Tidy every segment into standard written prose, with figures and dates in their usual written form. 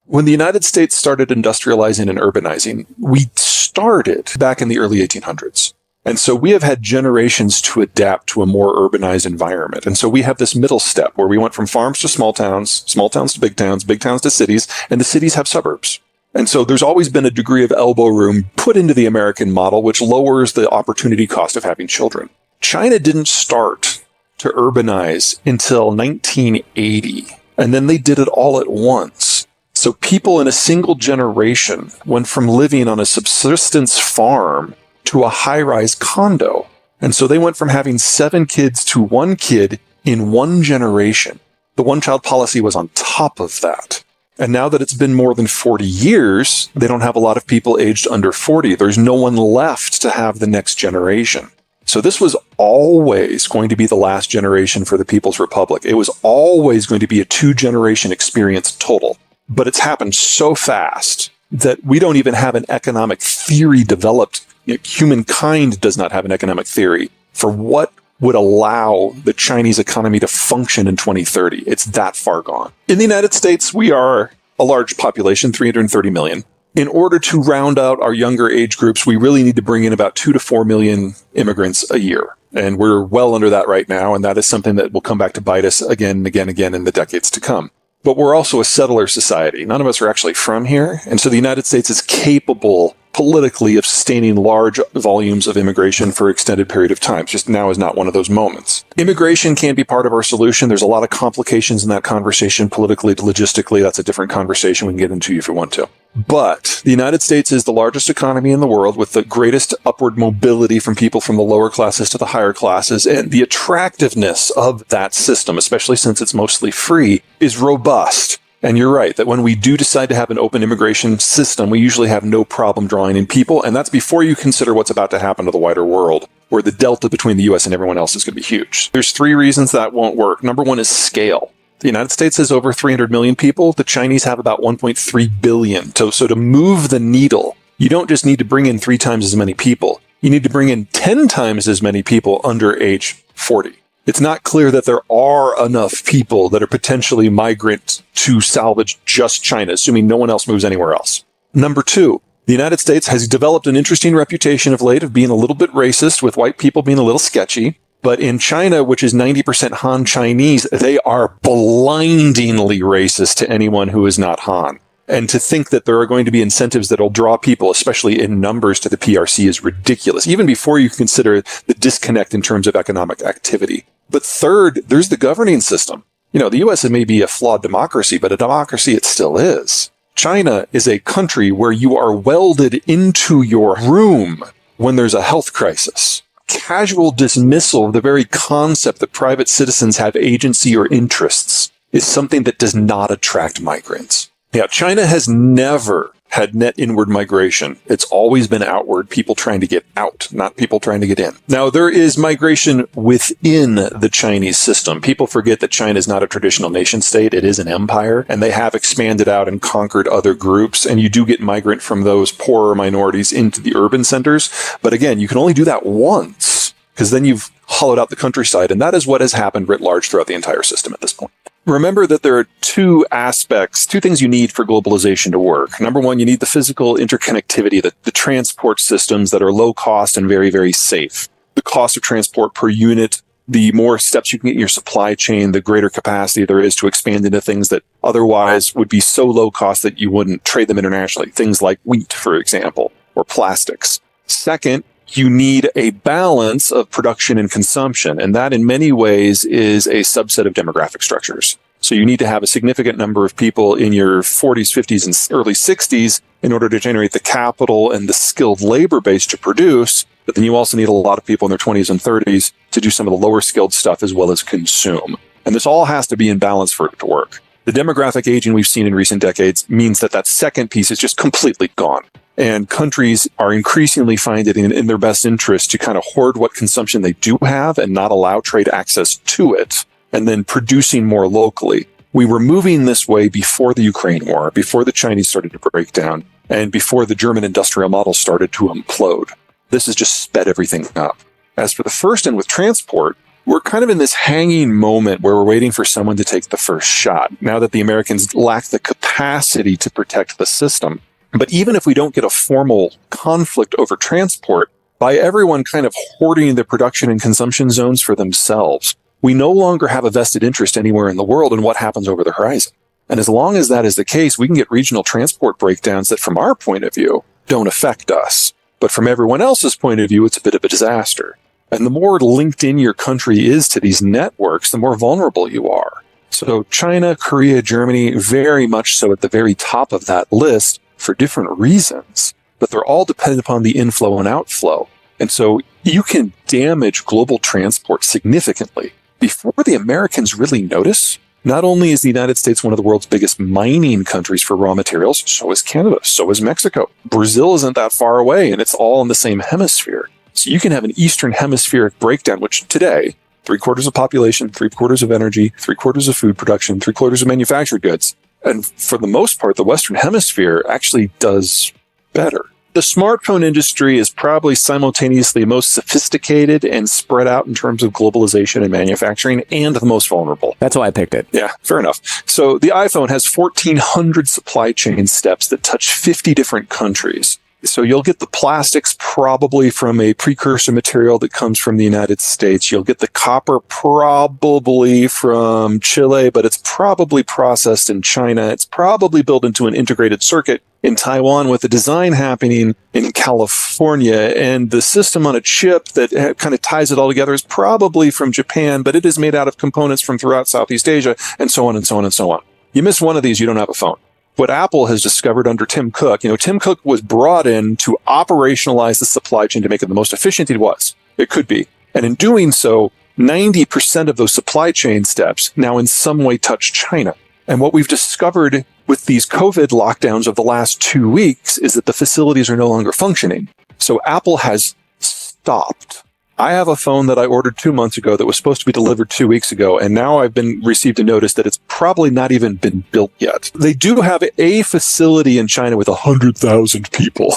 When the United States started industrializing and urbanizing, we started back in the early 1800s. And so we have had generations to adapt to a more urbanized environment. And so we have this middle step where we went from farms to small towns to big towns to cities, and the cities have suburbs. And so there's always been a degree of elbow room put into the American model, which lowers the opportunity cost of having children. China didn't start to urbanize until 1980, and then they did it all at once. So people in a single generation went from living on a subsistence farm to a high-rise condo. And so they went from having 7 kids to 1 kid in 1 generation. The one-child policy was on top of that. And now that it's been more than 40 years, they don't have a lot of people aged under 40. There's no one left to have the next generation. So this was always going to be the last generation for the People's Republic. It was always going to be a 2-generation experience total. But it's happened so fast that we don't even have an economic theory developed. Humankind does not have an economic theory for what would allow the Chinese economy to function in 2030. It's that far gone. In the United States, we are a large population, 330 million. In order to round out our younger age groups, we really need to bring in about 2 to 4 million immigrants a year. And we're well under that right now, and that is something that will come back to bite us again and again and again in the decades to come. But we're also a settler society. None of us are actually from here. And so the United States is capable politically of sustaining large volumes of immigration for an extended period of time. Just now is not one of those moments. Immigration can be part of our solution. There's a lot of complications in that conversation politically, logistically. That's a different conversation we can get into if you want to. But the United States is the largest economy in the world with the greatest upward mobility from people from the lower classes to the higher classes. And the attractiveness of that system, especially since it's mostly free, is robust. And you're right that when we do decide to have an open immigration system, we usually have no problem drawing in people. And that's before you consider what's about to happen to the wider world, where the delta between the U.S. and everyone else is going to be huge. There's 3 reasons that won't work. Number 1 is scale. The United States has over 300 million people. The Chinese have about 1.3 billion. So to move the needle, you don't just need to bring in 3 times as many people. You need to bring in 10 times as many people under age 40. It's not clear that there are enough people that are potentially migrant to salvage just China, assuming no one else moves anywhere else. Number 2, the United States has developed an interesting reputation of late of being a little bit racist, with white people being a little sketchy. But in China, which is 90% Han Chinese, they are blindingly racist to anyone who is not Han. And to think that there are going to be incentives that will draw people, especially in numbers, to the PRC is ridiculous, even before you consider the disconnect in terms of economic activity. But third, there's the governing system. The U.S. may be a flawed democracy, but a democracy it still is. China is a country where you are welded into your room when there's a health crisis. Casual dismissal of the very concept that private citizens have agency or interests is something that does not attract migrants. Yeah, China has never had net inward migration. It's always been outward, people trying to get out, not people trying to get in. Now, there is migration within the Chinese system. People forget that China is not a traditional nation state. It is an empire, and they have expanded out and conquered other groups, and you do get migrant from those poorer minorities into the urban centers. But again, you can only do that once, because then you've hollowed out the countryside, and that is what has happened writ large throughout the entire system at this point. Remember that there are 2 things you need for globalization to work. Number 1, you need the physical interconnectivity, the transport systems that are low cost and very, very safe. The cost of transport per unit, the more steps you can get in your supply chain, the greater capacity there is to expand into things that otherwise would be so low cost that you wouldn't trade them internationally. Things like wheat, for example, or plastics. Second, you need a balance of production and consumption, and that in many ways is a subset of demographic structures. So you need to have a significant number of people in your 40s, 50s, and early 60s in order to generate the capital and the skilled labor base to produce, but then you also need a lot of people in their 20s and 30s to do some of the lower skilled stuff as well as consume. And this all has to be in balance for it to work. The demographic aging we've seen in recent decades means that second piece is just completely gone. And countries are increasingly finding it in their best interest to kind of hoard what consumption they do have and not allow trade access to it, and then producing more locally. We were moving this way before the Ukraine war, before the Chinese started to break down, and before the German industrial model started to implode. This has just sped everything up. As for the first end with transport, we're kind of in this hanging moment where we're waiting for someone to take the first shot, now that the Americans lack the capacity to protect the system. But even if we don't get a formal conflict over transport, by everyone kind of hoarding the production and consumption zones for themselves, we no longer have a vested interest anywhere in the world in what happens over the horizon. And as long as that is the case, we can get regional transport breakdowns that from our point of view don't affect us. But from everyone else's point of view, it's a bit of a disaster. And the more linked in your country is to these networks, the more vulnerable you are. So China, Korea, Germany, very much so at the very top of that list for different reasons. But they're all dependent upon the inflow and outflow. And so you can damage global transport significantly before the Americans really notice. Not only is the United States one of the world's biggest mining countries for raw materials, so is Canada, so is Mexico. Brazil isn't that far away, and it's all in the same hemisphere. So you can have an Eastern Hemispheric breakdown, which today, 3/4 of population, 3/4 of energy, 3/4 of food production, 3/4 of manufactured goods. And for the most part, the Western Hemisphere actually does better. The smartphone industry is probably simultaneously most sophisticated and spread out in terms of globalization and manufacturing, and the most vulnerable. That's why I picked it. Yeah, fair enough. So the iPhone has 1,400 supply chain steps that touch 50 different countries. So you'll get the plastics probably from a precursor material that comes from the United States. You'll get the copper probably from Chile, but it's probably processed in China. It's probably built into an integrated circuit in Taiwan, with the design happening in California. And the system on a chip that kind of ties it all together is probably from Japan, but it is made out of components from throughout Southeast Asia, and so on and so on and so on. You miss one of these, you don't have a phone. What Apple has discovered under Tim Cook, Tim Cook was brought in to operationalize the supply chain to make it the most efficient it could be. And in doing so, 90% of those supply chain steps now in some way touch China. And what we've discovered with these COVID lockdowns of the last 2 weeks is that the facilities are no longer functioning. So Apple has stopped. I have a phone that I ordered 2 months ago that was supposed to be delivered 2 weeks ago, and now I've received a notice that it's probably not even been built yet. They do have a facility in China with 100,000 people.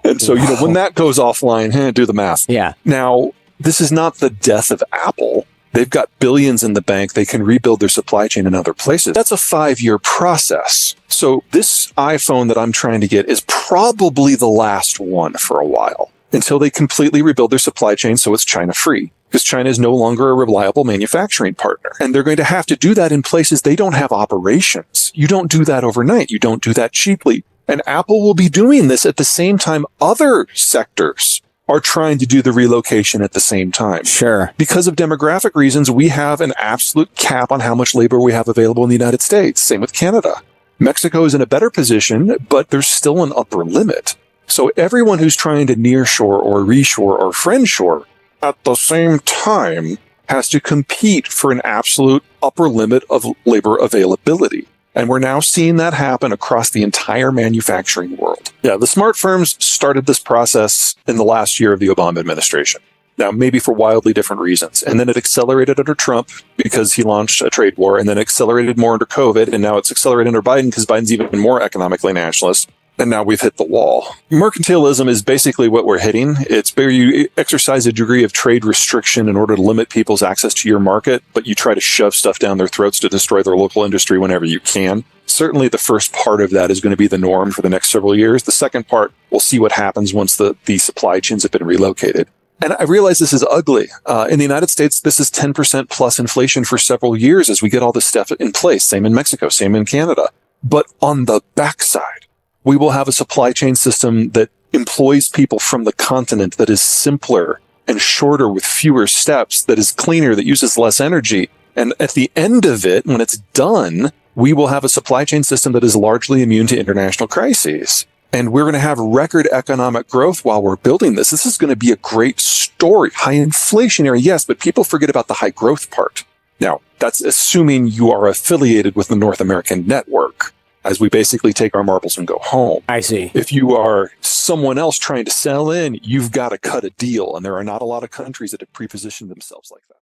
And so, when that goes offline, do the math. Yeah. Now, this is not the death of Apple. They've got billions in the bank. They can rebuild their supply chain in other places. That's a 5-year process. So this iPhone that I'm trying to get is probably the last one for a while, until they completely rebuild their supply chain so it's China-free, because China is no longer a reliable manufacturing partner. And they're going to have to do that in places they don't have operations. You don't do that overnight. You don't do that cheaply. And Apple will be doing this at the same time other sectors are trying to do the relocation at the same time. Sure. Because of demographic reasons, we have an absolute cap on how much labor we have available in the United States. Same with Canada. Mexico is in a better position, but there's still an upper limit. So everyone who's trying to nearshore or reshore or friendshore at the same time has to compete for an absolute upper limit of labor availability. And we're now seeing that happen across the entire manufacturing world. Yeah, the smart firms started this process in the last year of the Obama administration. Now, maybe for wildly different reasons. And then it accelerated under Trump because he launched a trade war, and then accelerated more under COVID, and now it's accelerated under Biden because Biden's even more economically nationalist. And now we've hit the wall. Mercantilism is basically what we're hitting. It's where you exercise a degree of trade restriction in order to limit people's access to your market, but you try to shove stuff down their throats to destroy their local industry whenever you can. Certainly the first part of that is going to be the norm for the next several years. The second part, we'll see what happens once the supply chains have been relocated. And I realize this is ugly. In the United States, this is 10% plus inflation for several years as we get all this stuff in place. Same in Mexico, same in Canada. But on the backside, we will have a supply chain system that employs people from the continent, that is simpler and shorter with fewer steps, that is cleaner, that uses less energy. And at the end of it, when it's done, we will have a supply chain system that is largely immune to international crises. And we're going to have record economic growth while we're building this. This is going to be a great story. High inflationary, yes, but people forget about the high growth part. Now, that's assuming you are affiliated with the North American network, as we basically take our marbles and go home. I see. If you are someone else trying to sell in, you've got to cut a deal. And there are not a lot of countries that have pre-positioned themselves like that.